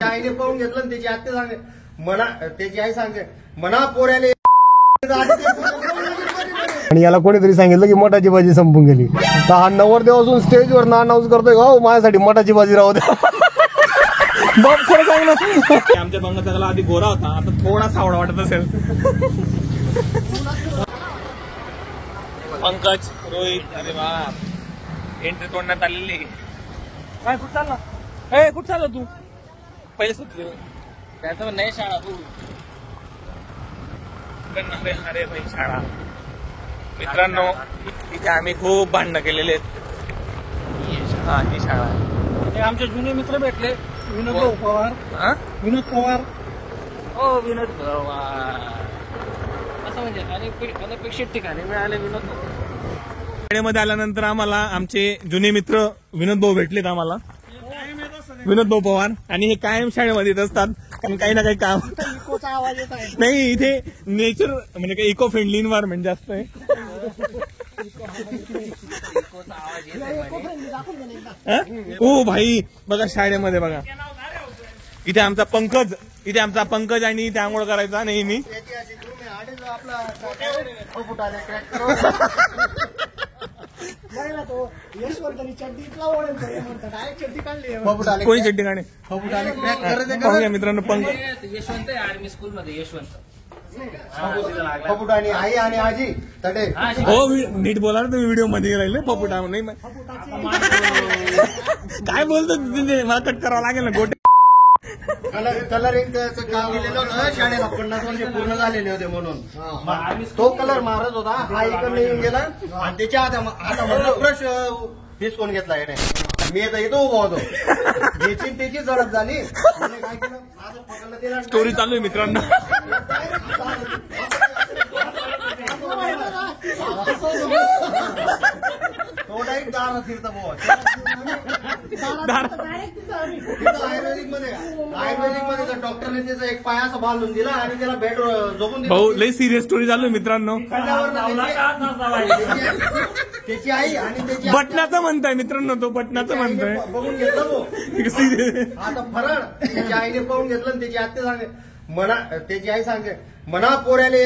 आईने पाहून घेतलं आणि त्याची आत्या सांगे म्हणा, त्याची आई सांगे म्हणा पोऱ्याले. आणि याला कोणीतरी सांगितलं की मटाची भाजी संपून गेली, तर हा नवरदेव असून स्टेजवर ना अनाऊन्स करतोय हो माझ्यासाठी मटाची भाजी राहू द्या. बाप खरं सांग ना. आमच्या बंगाचा आधी गोरा होता, आता थोडा सावळा वाटत असेल. पंकज, रोहित, अरे वा एंट्री तोडण्यात आलेली. काय कुठं चालला? हे कुठं चालला तू? पहिले सुटले त्याचं नाही शाळा तू. अरे भाई शाळा. मित्रांनो इथे आम्ही खूप भांडणं केलेले आहेत. हा ही शाळा आहे. आमचे जुने मित्र भेटले, विनोद भाऊ पवार. विनोद पवार. हो विनोद पवार असं म्हणजे अनपेक्षित ठिकाणी मिळाले विनोद भाऊ. शाळेमध्ये आल्यानंतर आम्हाला आमचे जुने मित्र विनोद भाऊ भेटलेत आम्हाला. विनोद भाऊ पवार आणि हे कायम शाळेमध्ये येत असतात, कारण काही ना काही काम. इकोचा आवाज येत आहे. नाही इथे नेचर म्हणजे काही इको फ्रेंडली एन्व्हायरमेंट जास्त आहे. ओ भाई बघा शाळेमध्ये बघा इथे आमचा पंकज आणि इथे आंघोळ करायचा नेहमी. कोणी चड्डी काढे पाहूया मित्रांनो. पंकज यशवंत आर्मी स्कूल मध्ये यशवंत. पपुट आणि आई आणि आजी तडे. हो नीट बोला ना तुम्ही, व्हिडिओ मध्ये राहिले पपुटा नाही. काय बोलतो मला कट करावं लागेल ना. गोटे कलरिंगचं काम केलेलं होतं शाळेला, 50 वर्ष पूर्ण झालेले होते म्हणून तो कलर मारत होता. हा इकडे येऊन गेला आणि त्याच्या आता म्हणलं ब्रश हिसकून घेतला याने. मी आता इथं उभा होतो, ज्याची त्याची झडप झाली. काय केलं माझं पकडलं त्याला. स्टोरी चालू आहे मित्रांनो. थोडा एक दार फिरता आयुर्वेदिक मध्ये तर डॉक्टरने त्याचा एक पाय असा बांधून दिला आणि त्याला बेड झोपून दिला. भाऊ लई सिरियस स्टोरी चालू आहे मित्रांनो. त्याची आई आणि त्याची बटनाचं म्हणताय मित्रांनो, तो बटनाचं म्हणतोय. बघून घेतलं तो आता फरळ. त्याच्या आईने पाहून घेतलं आणि त्याची आत्या सांगे म्हणा, त्याची आई सांगे म्हणा पोऱ्याले.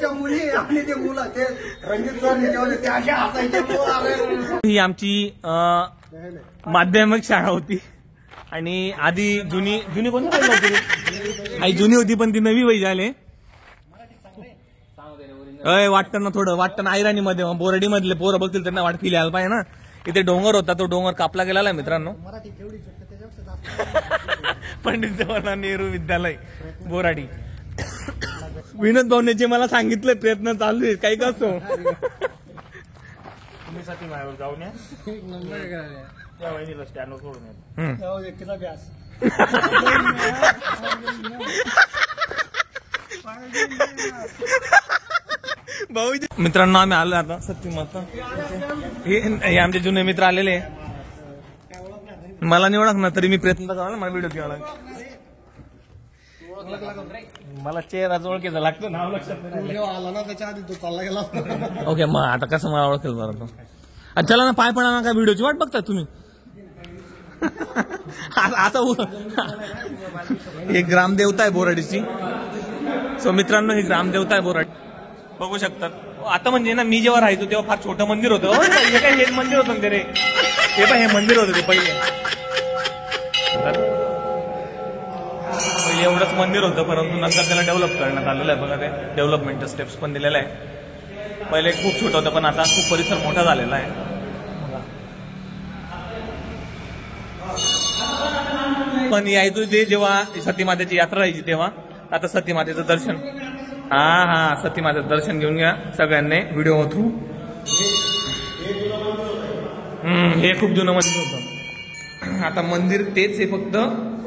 मुली आणि ते मुलं ते रणजित सर ते अशा हसायचे. ही आमची माध्यमिक शाळा होती आणि आधी जुनी कोणती होती? आई जुनी होती पण ती नवी वय झाले. वाटतं ना थोडं वाटतं ना. ऐराणी मध्ये बोरडी मधले पोरं बघतील त्यांना वाट फील यायला पाहिजे ना. इथे डोंगर होता, तो डोंगर कापला गेला मित्रांनो. पंडित जवाहरलाल नेहरू विद्यालय बोराडी. विनोद भाऊने मला सांगितलं प्रयत्न चालू आहे काही कसो. तुम्ही साठी माझ्यावर जाऊन या त्या वहिनीला स्टँडवर सोडून भाऊ. मित्रांनो आम्ही आलो आता सत्य माता. हे आमचे जुने मित्र आलेले. मला नाही ओळखणार तरी मी प्रयत्न करावा ना मला व्हिडिओ घ्यावा. मला चेहरा ओळखीचा लागतो, नाव लक्षात आला ना त्याच्या आधी तो चालला गेला. ओके मग आता कसं मला ओळखेल बरं तो. चला ना पाय पडा ना. काय व्हिडिओची वाट बघताय तुम्ही? आता ही ग्रामदेवता आहे बोराडीची. सो मित्रांनो ही ग्रामदेवता आहे बोराडी, बघू शकतात. आता म्हणजे ना मी जेव्हा राहायचो तेव्हा फार छोटं मंदिर होतं. हे काय हेच मंदिर होतं ते रे. हे पण हे मंदिर होतं ते पहिले एवढंच मंदिर होतं, परंतु नंतर त्याला डेव्हलप करण्यात आलेलं आहे. बघा ते डेव्हलपमेंटच्या स्टेप्स पण दिलेल्या आहे. पहिले खूप छोटं होतं पण आता खूप परिसर मोठा झालेला आहे. पण यायचो ते जेव्हा सतीमातेची यात्रा राहायची तेव्हा. आता सतीमातेचं दर्शन, हा सतीमातेचं दर्शन घेऊन घ्या सगळ्यांनी व्हिडिओ थ्रू. हे खूप जुनं मंदिर होतं. आता मंदिर तेच आहे, फक्त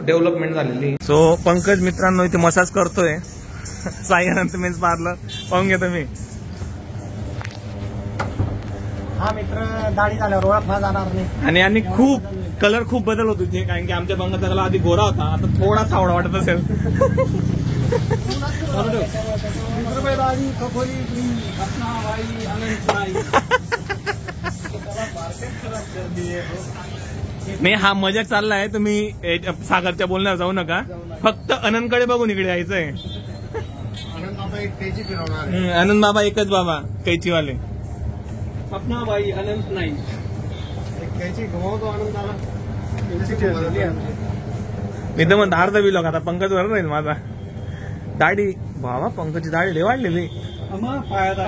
डेव्हलपमेंट झालेली. सो पंकज मित्रांनो इथे मसाज करतोय. साई अनंत मेन्स पार्लर पाहून घ्या तुम्ही. हा मित्र दाढी झाल्यावर ओळखला जाणार नाही. आणि खूप कलर खूप बदल होतो तिथे, कारण की आमच्या बंगाचा आधी गोरा होता, आता थोडा सावळा वाटत असेल. नाही हा मजाक चाललाय, तुम्ही सागरच्या बोलण्यावर जाऊ नका. फक्त अनंतकडे बघून इकडे यायचंय. आनंद बाबा एक कैची फिरवणार. आनंद बाबा एकच बाबा कैचीवाले. अपना भाई अनंत नाही. कैची घुमावतो आनंदाला. मी तर म्हणतो अर्धा विलॉग आता पंकज वर राहील माझा. दाढी बाबा, पंकजची दाढी लय वाढलेली. पायात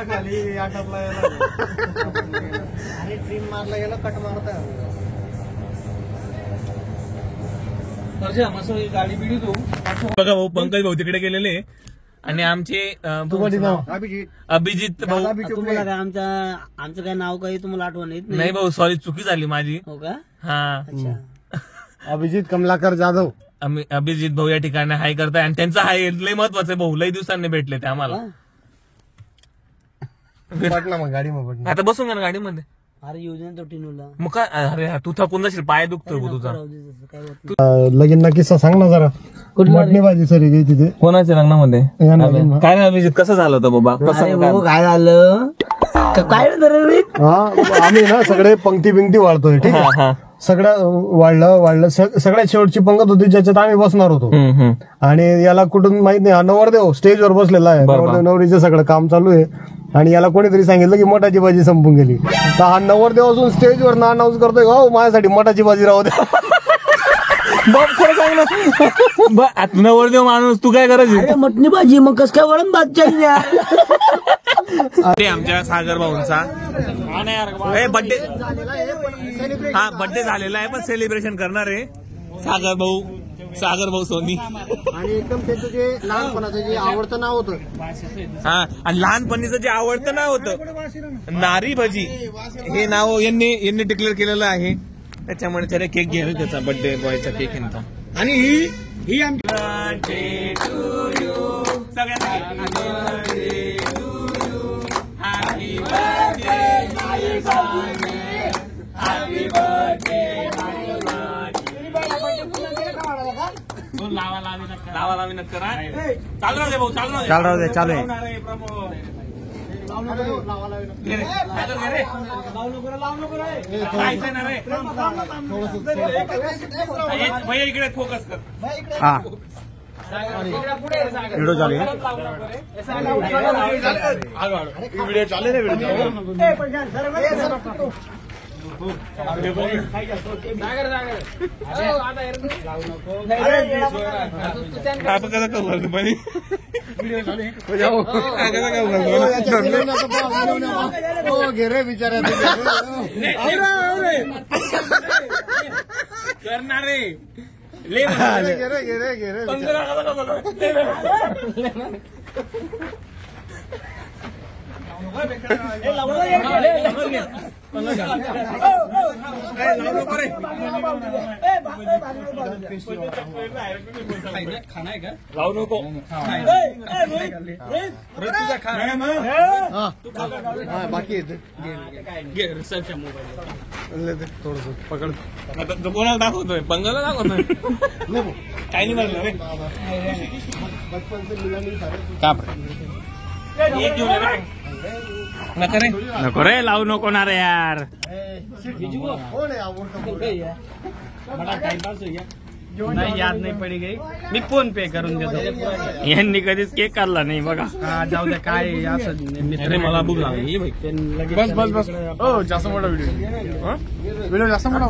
खाली आटपला आणि ट्रिम मारला गेला कट मारता. गाडी बिडी तू बघा भाऊ, पंकज भाऊ तिकडे गेलेले आणि आमचे अभिजित भाऊ. तुम्हाला काय आमचं काय नाव काही तुम्हाला आठवण येत नाही भाऊ, सॉरी चुकी झाली माझी. हो का? हा, अभिजित कमलाकर जाधव. अभिजित भाऊ या ठिकाणी हाय करताय आणि त्यांचा हाय लय महत्वाचं आहे भाऊ. लय दिवसांनी भेटले ते आम्हाला. पटना मग गाडी मग पटना. आता बसून ना गाडीमध्ये. अरे योजना तो टिनूला मग काय, अरे तू थकून जाशील, पाय दुखतोय भाऊ तुझा. काय होत लगीन किस्सा सांग ना जरा. मटणी भाजी सरी गई तिथे कोणाच्या लग्नामध्ये. या लग्नात. काय नाही अभिजित, कसं झालं होतं बाबा, कसं काय? काय झालं? काय हा, आम्ही ना सगळे पंक्ती बिंक्ती वाढतोय, ठीक आहे. हा. सगळं वाढलं सगळ्यात शेवटची पंगत होती ज्याच्यात आम्ही बसणार होतो. आणि याला कुठून माहित नाही, हा नवरदेव स्टेजवर बसलेला आहे. नवरदेव नवरीचं सगळं काम चालू आहे आणि याला कोणीतरी सांगितलं की मटाची भाजी संपून गेली. तर हा नवरदेव असून स्टेजवर ना अनाऊन्स करतोय, हो माझ्यासाठी मटाची भाजी राहू द्या. बाप खरं सांग ना. आता नवरदेव माणूस, तू काय करायची? मटणी भाजी मग कस काय वळण भात चाहिए. ते आमच्या सागर भाऊंचा बर्थडे. हा, बर्थडे झालेला आहे पण सेलिब्रेशन करणार आहे सागर भाऊ सोनी. आणि एकदम त्याचं जे लहानपणाचं जे आवडतं नाव होतं. हा, आणि लहानपणीचं जे आवडतं नाव होतं नारी भजी, हे नाव यांनी डिक्लेअर केलेलं आहे. त्याच्यामुळे त्याला केक घ्यायला, त्याचा बर्थडे बॉयचा केक यांचा. आणि ही आमची लावा नक्कर. चालू राहू दे भाऊ, चालू आहे. भैया इकडे फोकस कर. हा, व्हिडिओ चालू आहे. व्हिडिओ चालू आहे. आपण कसं करू पण घे बिचारा करणार रे. लावू नको. बाकी थोडस पकड. कोणाला दाखवतोय? पंगाला दाखवतोय. काही नाही म्हणलं रे. एक घेऊन ये रे. नको रे, लावू नको ना रे यार. नाही याद नाही पडी गई. मी फोन पे करून देतो. यांनी कधीच केक काढला नाही बघा. जाऊ दे काय असं. अरे मला भूक लागली भाई. बस हो, जास्त मोठा व्हिडिओ जास्त मोठा.